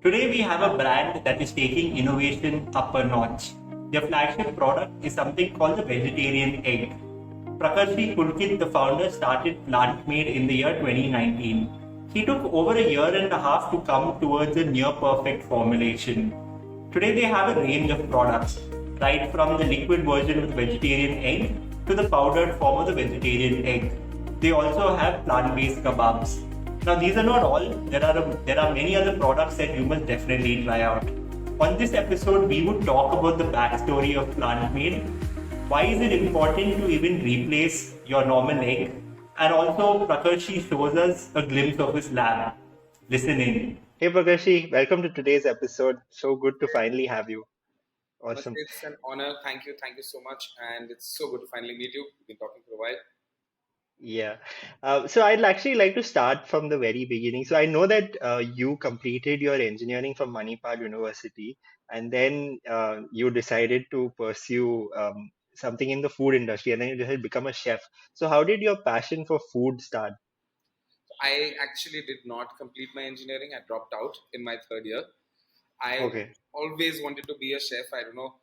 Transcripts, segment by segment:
Today we have a brand that is taking innovation up a notch. Their flagship product is something called the vegetarian egg. Prakarshi Pulkit, the founder, started Plantmade in the year 2019. He took over a year and a half to come towards a near perfect formulation. Today they have a range of products, right from the liquid version of the vegetarian egg to the powdered form of the vegetarian egg. They also have plant-based kebabs. Now these are not all. There are many other products that you must definitely try out. On this episode, we would talk about the backstory of Plantmade. Why is it important to even replace your normal egg? And also, Prakarshi shows us a glimpse of his lab. Listen in. Hey Prakarshi, welcome to today's episode. So good to finally have you. Awesome. It's an honor. Thank you. Thank you so much. And it's so good to finally meet you. We've been talking for a while. Yeah. So I'd actually like to start from the very beginning. So I know that you completed your engineering from Manipal University, and then you decided to pursue something in the food industry, and then you decided to become a chef. So how did your passion for food start? I actually did not complete my engineering. I dropped out in my third year. I Okay. always wanted to be a chef. I don't know.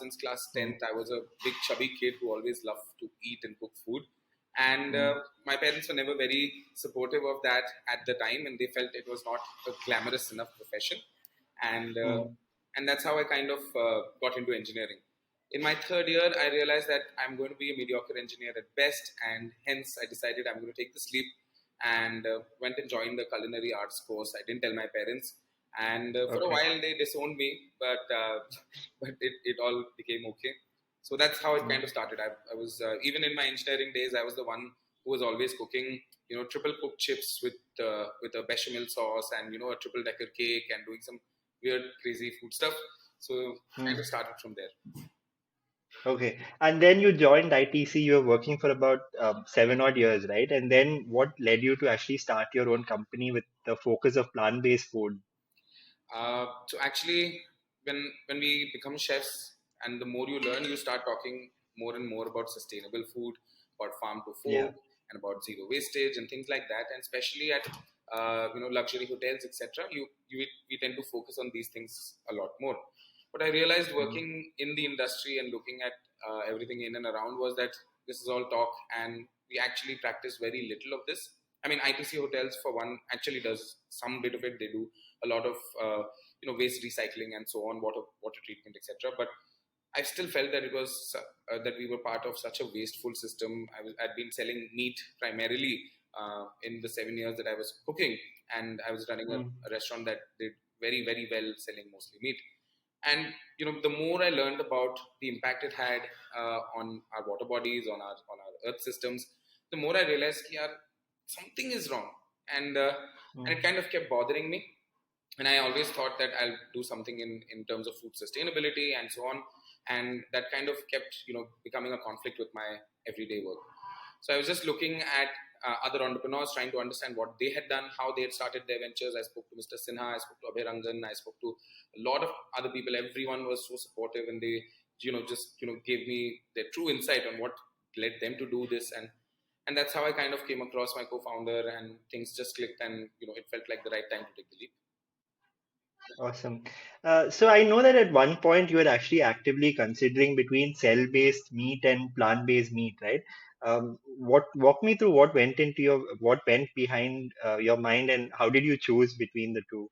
Since class Mm, 10th, I was a big chubby kid who always loved to eat and cook food. And mm, my parents were never very supportive of that at the time, and they felt it was not a glamorous enough profession. And uh, mm, and that's how I kind of got into engineering. In my third year, I realized that I'm going to be a mediocre engineer at best, and hence I decided I'm going to take the leap and went and joined the culinary arts course. I didn't tell my parents, and for a okay. while they disowned me, but but it all became okay. So that's how it Mm, kind of started. I was even in my engineering days, I was the one who was always cooking, triple cooked chips with a bechamel sauce and a triple decker cake and doing some weird, crazy food stuff. So kind mm. of started from there. Okay. And then you joined ITC. You were working for about 7 odd years, right? And then what led you to actually start your own company with the focus of plant-based food? So actually, when we become chefs, and the more you learn, you start talking more and more about sustainable food, about farm to Yeah. fork, and about zero wastage and things like that. And especially at luxury hotels, etc., we tend to focus on these things a lot more. What I realized Mm, working in the industry and looking at everything in and around was that this is all talk, and we actually practice very little of this. I mean, ITC hotels, for one, actually does some bit of it. They do a lot of waste recycling and so on, water treatment, etc. But I still felt that it was that we were part of such a wasteful system. I'd been selling meat primarily in the 7 years that I was cooking, and I was running mm, a restaurant that did very very well, selling mostly meat. And the more I learned about the impact it had on our water bodies, on our earth systems, the more I realized, yeah, something is wrong. And uh, and mm, it kind of kept bothering me. And I always thought that I'll do something in terms of food sustainability and so on. And that kind of kept becoming a conflict with my everyday work. So I was just looking at other entrepreneurs, trying to understand what they had done, how they had started their ventures. I spoke to Mr. Sinha, I spoke to Abhay Rangan, I spoke to a lot of other people. Everyone was so supportive, and they just gave me their true insight on what led them to do this. And that's how I kind of came across my co-founder, and things just clicked, and it felt like the right time to take the leap. awesome. So I know that at one point you were actually actively considering between cell-based meat and plant-based meat, right? What walk me through what went behind your mind, and how did you choose between the two?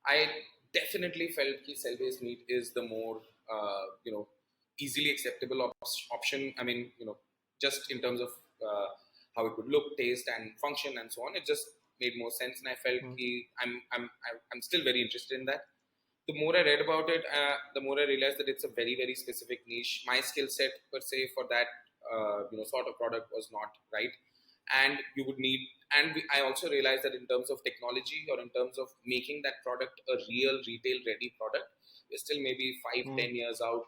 I definitely felt that cell-based meat is the more easily acceptable option. I mean, just in terms of how it would look, taste, and function, and so on, it just made more sense. And I felt Mm, I'm still very interested in that. The more I read about it, the more I realized that it's a very very specific niche. My skill set per se for that sort of product was not right, and you would need. I also realized that in terms of technology, or in terms of making that product a real retail ready product, we're still maybe five mm, ten years out.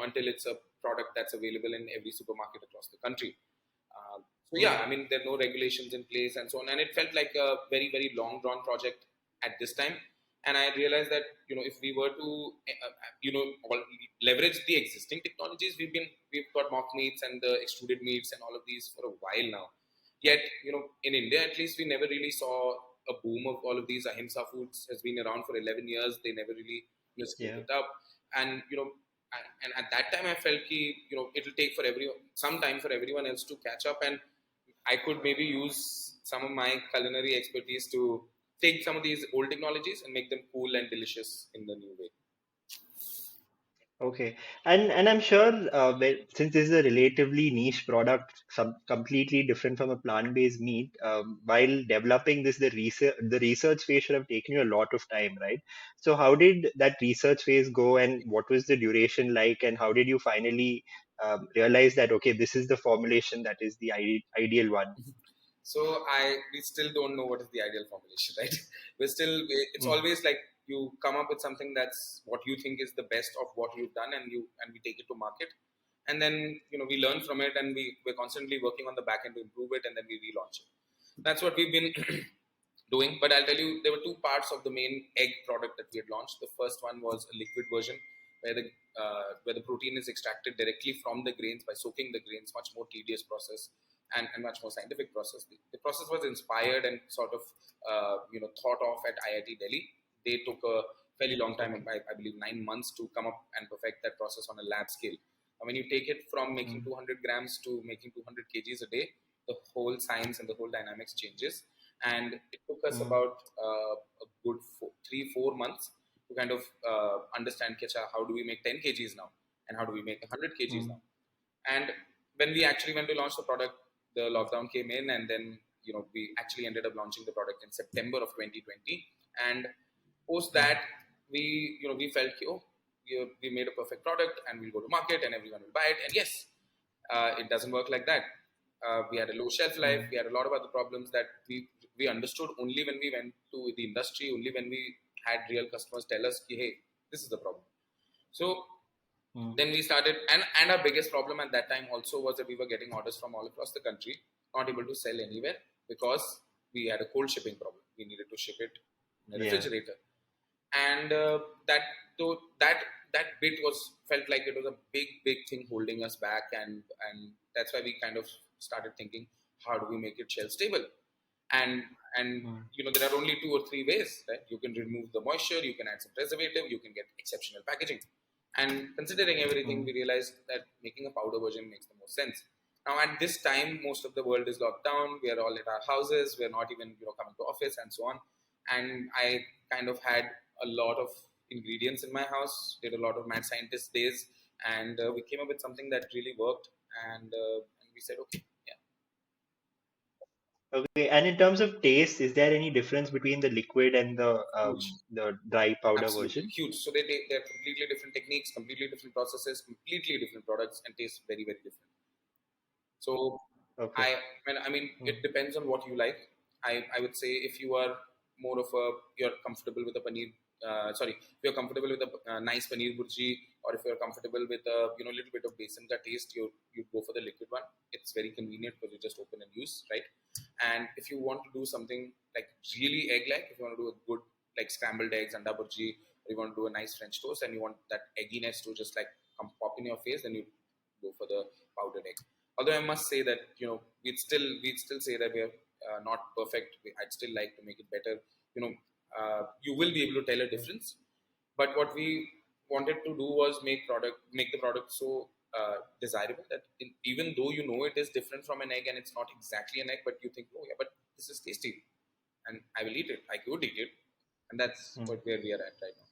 Until it's a product that's available in every supermarket across the country. So mm, yeah, I mean there are no regulations in place and so on, and it felt like a very very long drawn project at this time. And I realized that if we were to leverage the existing technologies, we've got mock meats and the extruded meats and all of these for a while now. Yet in India at least we never really saw a boom of all of these. Ahimsa Foods has been around for 11 years. They never really scaled Yeah. it up. And, and at that time I felt it'll take for some time for everyone else to catch up, and I could maybe use some of my culinary expertise to take some of these old technologies and make them cool and delicious in the new way. Okay. And I'm sure since this is a relatively niche product, completely different from a plant-based meat, while developing this, the research phase should have taken you a lot of time, right? So how did that research phase go, and what was the duration like, and how did you finally realize that, okay, this is the formulation that is the ideal one? So we still don't know what is the ideal formulation, right? It's Mm, always like you come up with something that's what you think is the best of what you've done, and we take it to market, and then we learn from it, and we're constantly working on the back end to improve it, and then we relaunch it. That's what we've been doing. But I'll tell you, there were two parts of the main egg product that we had launched. The first one was a liquid version where the protein is extracted directly from the grains by soaking the grains, much more tedious process and much more scientific process. The process was inspired and sort of thought of at IIT Delhi. They took a fairly long time, okay. I believe 9 months, to come up and perfect that process on a lab scale. And when you take it from making Mm, 200 grams to making 200 kgs a day, the whole science and the whole dynamics changes. And it took us mm, about a good 3-4 months to kind of understand how do we make 10 kgs now, and how do we make 100 kgs mm, now. And when we actually went to launch the product, the lockdown came in, and then we actually ended up launching the product in September of 2020. And post mm, that, we felt, we made a perfect product, and we'll go to market, and everyone will buy it. And yes, it doesn't work like that. We had a low shelf life. mm, We had a lot of other problems that we understood only when we went to the industry, only when we had real customers tell us, hey, this is the problem. So mm, then we started, and our biggest problem at that time also was that we were getting orders from all across the country, not able to sell anywhere because we had a cold shipping problem. We needed to ship it in a yeah. refrigerator, and that so that bit felt like it was a big thing holding us back, and that's why we kind of started thinking, how do we make it shelf stable? and and Mm, there are only 2 or 3 ways, right? You can remove the moisture, you can add some preservative, you can get exceptional packaging. And considering everything, mm, we realized that making a powder version makes the most sense. Now at this time, most of the world is locked down. We are all at our houses. We're not even coming to office and so on. And I kind of had a lot of ingredients in my house, did a lot of mad scientist days, and we came up with something that really worked. And we said, okay, yeah. okay. And in terms of taste, is there any difference between the liquid and Huge. the dry powder Absolutely version? huge. So they're completely different techniques, completely different processes, completely different products, and taste very very different. So Okay. I mean, Mm, it depends on what you like. I would say if you are more of you're comfortable with a paneer. If you're comfortable with a nice paneer burji, or if you're comfortable with a little bit of besan ka taste, you go for the liquid one. It's very convenient because you just open and use, right? And if you want to do something like really egg-like, if you want to do a good like scrambled eggs, anda burji, or you want to do a nice French toast, and you want that egginess to just like come pop in your face, then you go for the powdered egg. Although I must say that we'd still say that we're not perfect. I'd still like to make it better. You will be able to tell a mm, difference. But what we wanted to do was make the product so desirable that even though it is different from an egg and it's not exactly an egg, but you think, oh yeah, but this is tasty, and I will eat it. I could eat it, and that's mm. where we are at right now.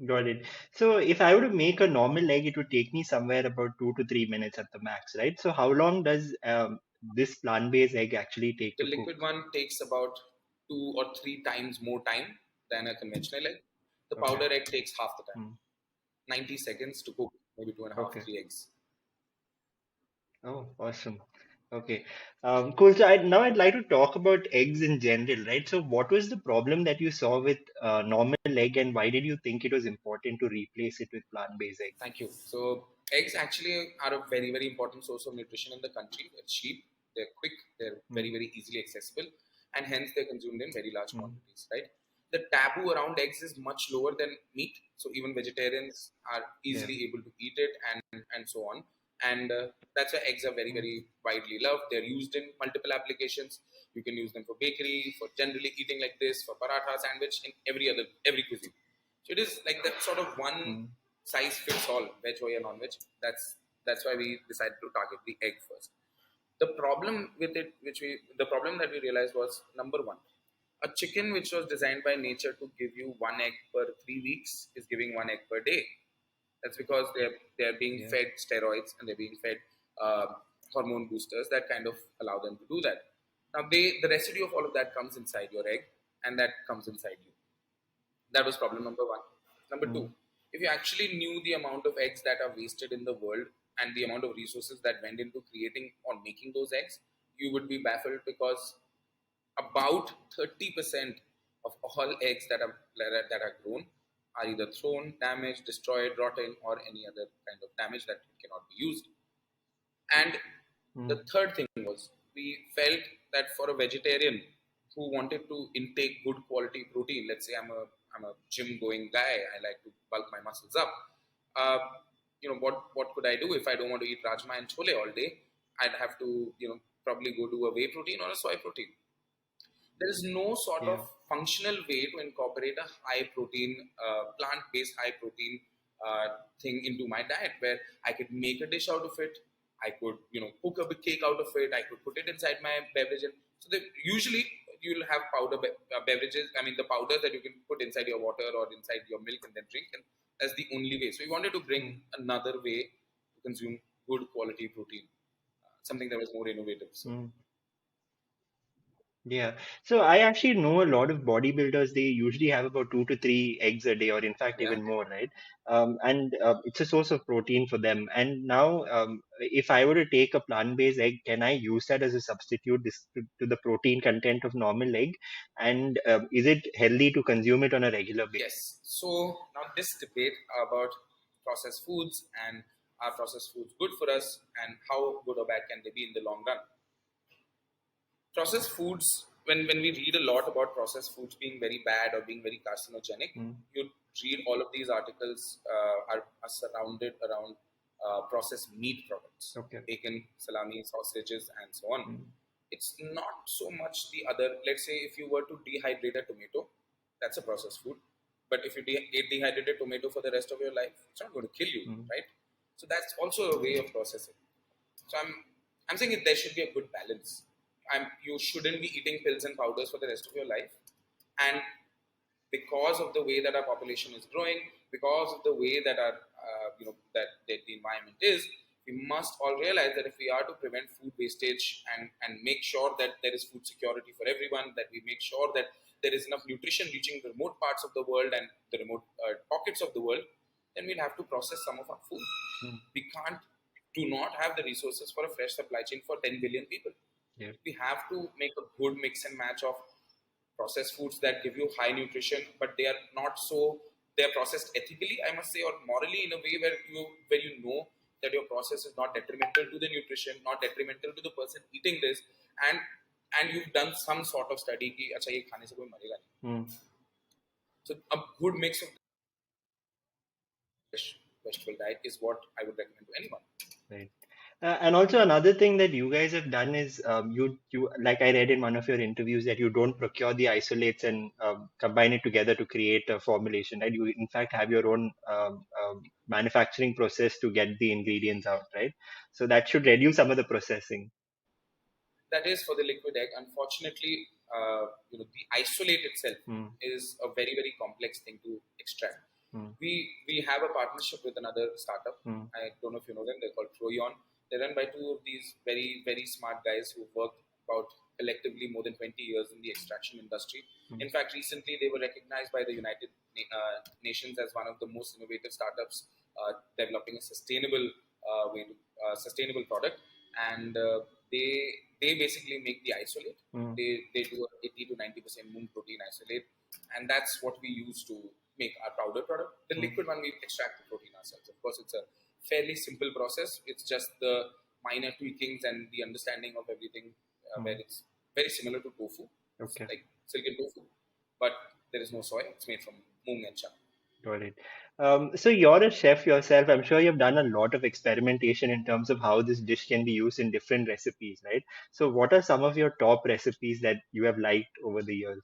Got it. So if I were to make a normal egg, it would take me somewhere about 2 to 3 minutes at the max, right? So how long does this plant-based egg actually take The to cook? liquid one takes about 2 or 3 times more time than a conventional egg. The Okay. powder egg takes half the time, Mm, 90 seconds to cook maybe two and a half, okay. 3 eggs. Oh, awesome. Okay. Cool. So now I'd like to talk about eggs in general, right? So what was the problem that you saw with normal egg, and why did you think it was important to replace it with plant-based egg? Thank you. So eggs actually are a very, very important source of nutrition in the country. They're cheap, they're quick, they're very, Mm, very easily accessible, and hence they're consumed in very large mm, quantities, right? The taboo around eggs is much lower than meat, so even vegetarians are yeah. easily able to eat it, and so on. And that's why eggs are very, very widely loved. They're used in multiple applications. You can use them for bakery, for generally eating like this, for paratha, sandwich, in every cuisine. So it is like that sort of one size fits all, veg or non-veg. That's why we decided to target the egg first. The problem with it, the problem that we realized was, number one, a chicken which was designed by nature to give you one egg per 3 weeks is giving one egg per day. That's because they're being fed steroids and they're being fed hormone boosters that kind of allow them to do that. Now the residue of all of that comes inside your egg, and that comes inside you. That was problem number one. Number two, if you actually knew the amount of eggs that are wasted in the world and the amount of resources that went into creating or making those eggs, you would be baffled, because about 30% of all eggs that are grown are either thrown, damaged, destroyed, rotten, or any other kind of damage that cannot be used. And the third thing was, we felt that for a vegetarian who wanted to intake good quality protein, let's say I'm a gym going guy, I like to bulk my muscles up. What could I do if I don't want to eat rajma and chole all day? I'd have to probably go to a whey protein or a soy protein. There is no sort of functional way to incorporate a high protein, plant-based high protein thing into my diet, where I could make a dish out of it. I could, cook a big cake out of it. I could put it inside my beverage. So usually you'll have powder beverages. I mean, the powder that you can put inside your water or inside your milk and then drink. And that's the only way. So we wanted to bring another way to consume good quality protein, something that was more innovative. So. Yeah. So I actually know a lot of bodybuilders, they usually have about 2 to 3 eggs a day, or in fact, Yeah. even more, right? And it's a source of protein for them. And now, if I were to take a plant-based egg, can I use that as a substitute to the protein content of normal egg? And is it healthy to consume it on a regular basis? Yes. So now this debate about processed foods, and are processed foods good for us, and how good or bad can they be in the long run? Processed foods, when we read a lot about processed foods being very bad or being very carcinogenic, you read all of these articles are surrounded around processed meat products, bacon, salami, sausages, and so on. It's not so much the other. Let's say if you were to dehydrate a tomato, that's a processed food. But if you eat dehydrated tomato for the rest of your life, it's not going to kill you, right? So that's also a way of processing. So I'm saying that there should be a good balance. You shouldn't be eating pills and powders for the rest of your life. And because of the way that our population is growing, because of the way that that the environment is, we must all realize that if we are to prevent food wastage and make sure that there is food security for everyone, that we make sure that there is enough nutrition reaching the remote parts of the world and the remote pockets of the world, then we'll have to process some of our food. We do not have the resources for a fresh supply chain for 10 billion people. We have to make a good mix and match of processed foods that give you high nutrition, but they are not so, they are processed ethically, I must say, or morally, in a way where you know that your process is not detrimental to the nutrition, not detrimental to the person eating this, and you've done some sort of study ki acha ye khane se koi marega nahi. So a good mix of vegetable diet is what I would recommend to anyone. Right. And also another thing that you guys have done is you like I read in one of your interviews that you don't procure the isolates and combine it together to create a formulation, right? You in fact have your own manufacturing process to get the ingredients out, right? So that should reduce some of the processing. That is for the liquid egg. Unfortunately, the isolate itself is a very, very complex thing to extract. We have a partnership with another startup. I don't know if you know them. They're called Troyon. They're run by two of these very, very smart guys who worked about collectively more than 20 years in the extraction industry. In fact, recently they were recognized by the United Nations as one of the most innovative startups developing a sustainable sustainable product. And they basically make the isolate. They do 80 to 90% moon protein isolate, and that's what we use to make our powder product. The liquid one, we extract the protein ourselves. Of course, it's a fairly simple process. It's just the minor tweakings and the understanding of everything where it's very similar to tofu. It's like silken tofu, but there is no soy. It's made from moong and chana. Got it. So you're a chef yourself. I'm sure you've done a lot of experimentation in terms of how this dish can be used in different recipes, right? So what are some of your top recipes that you have liked over the years?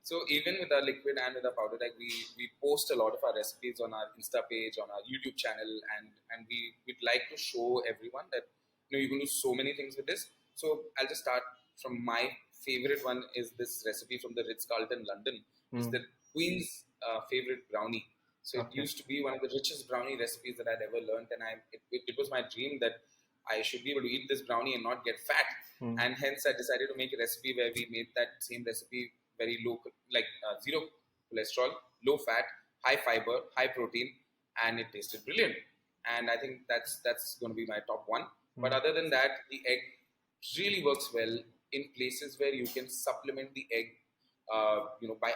So even with our liquid and with our powdered egg, we post a lot of our recipes on our Insta page, on our YouTube channel, and we'd like to show everyone that you can do so many things with this. So I'll just start from my favorite one is this recipe from the Ritz Carlton London. It's Hmm. the Queen's favorite brownie. So it Okay. used to be one of the richest brownie recipes that I'd ever learned, and it was my dream that I should be able to eat this brownie and not get fat. Hmm. And hence I decided to make a recipe where we made that same recipe very low, like zero cholesterol, low fat, high fiber, high protein, and it tasted brilliant. And I think that's going to be my top one. But Hmm. other than that, the egg really works well in places where you can supplement the egg, by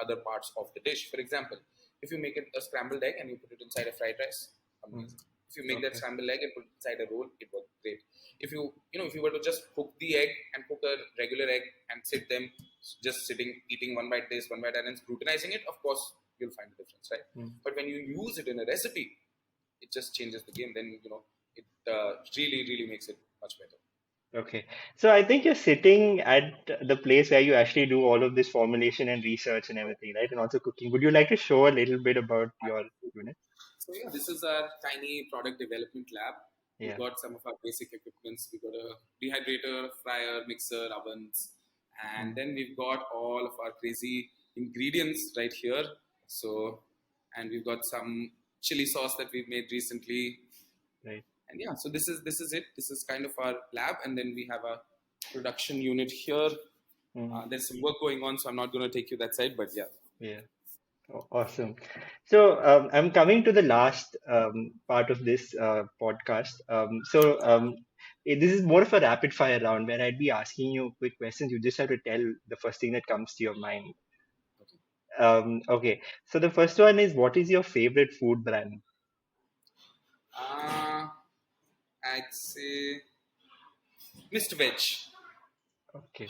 other parts of the dish. For example, if you make it a scrambled egg and you put it inside a fried rice, Hmm. amazing. If you make that Okay. scrambled egg and put it inside a roll, it works great. If you were to just cook the egg and cook a regular egg and sit them just sitting eating one bite this, one bite that, and scrutinizing it, of course you'll find a difference, right? Hmm. But when you use it in a recipe, it just changes the game. Then it really makes it much better. Okay. So I think you're sitting at the place where you actually do all of this formulation and research and everything, right? And also cooking. Would you like to show a little bit about your unit? So yeah, this is our tiny product development lab. We've Yeah. got some of our basic equipments. We've got a dehydrator, fryer, mixer, ovens, and Hmm. then we've got all of our crazy ingredients right here. So, and we've got some chili sauce that we've made recently. Right. And yeah, so this is it. This is kind of our lab, and then we have a production unit here. Hmm. There's some work going on, so I'm not going to take you that side, but yeah. Yeah. Awesome. So I'm coming to the last part of this podcast. This is more of a rapid fire round where I'd be asking you quick questions. You just have to tell the first thing that comes to your mind. Okay. Okay. So the first one is, what is your favorite food brand? Uh, I'd say Mr. Veg. Okay.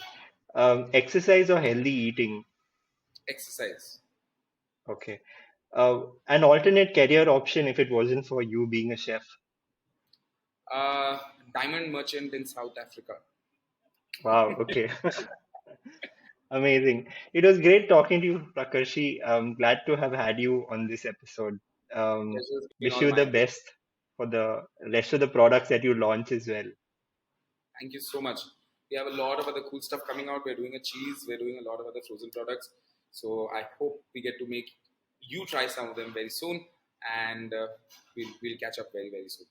Exercise or healthy eating? Exercise. Okay. An alternate career option if it wasn't for you being a chef? Uh, Diamond merchant in South Africa. Wow. Okay. Amazing. It was great talking to you, Prakarshi. I'm glad to have had you on this episode. Pleasure's been Wish all you the mine. best for the rest of the products that you launch as well. Thank you so much. We have a lot of other cool stuff coming out. We're doing a cheese. We're doing a lot of other frozen products. So I hope we get to make you try some of them very soon, and we'll catch up very soon.